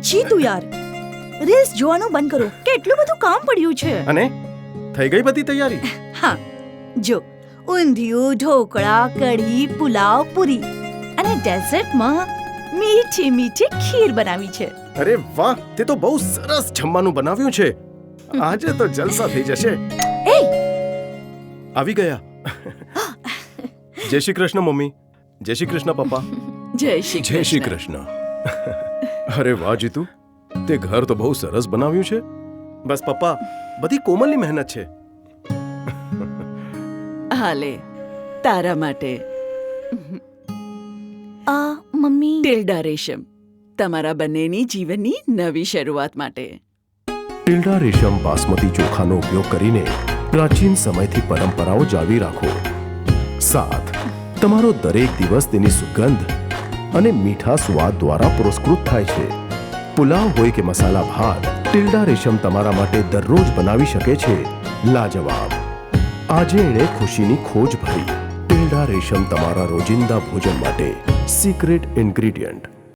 જીતુ યાર, રીલ્સ જોવાનું બંધ કરો. કેટલું બધું કામ પડ્યું છે. અને થઈ ગઈ બધી તૈયારી? હા, જો ઊંધિયું, ઢોકળા, કઢી, પુલાવ, પૂરી અને ડેઝર્ટમાં મીઠી મીઠી ખીર બનાવી છે. અરે વાહ, તે તો બહુ સરસ જમવાનું બનાવ્યું છે. આજે તો જલસા થઈ જશે. એ આવી ગયા. જય શ્રી કૃષ્ણ મમ્મી. જય શ્રી કૃષ્ણ પપ્પા. જય શ્રી જય શ્રી કૃષ્ણ. અરે વાહ જીતુ, તે ઘર તો બહુ સરસ બનાવ્યું છે. બસ પપ્પા, બધી કોમલની મહેનત છે. હાલે તારા માટે આ મમ્મી, ટિલ્ડા રેશમ, તમારા બંનેની જીવનની નવી શરૂઆત માટે. ટિલ્ડા રેશમ બાસમતી ચોખાનો ઉપયોગ કરીને પ્રાચીન સમયથી પરંપરાઓ જાળવી રાખો. સાથ, તમારો દરેક દિવસ તેની સુગંધ અને મીઠા સ્વાદ દ્વારા પુરસ્કૃત થાય છે. પુલાવ હોય કે મસાલા ભાત, ટિલ્ડા રેશમ તમારા માટે દરરોજ બનાવી શકે છે. લાજવાબ. આજે એણે ખુશીની ખોજ ભરી. ટિલ્ડા રેશમ તમારા રોજિંદા ભોજન માટે સિક્રેટ ઇન્ગ્રેડિયન્ટ.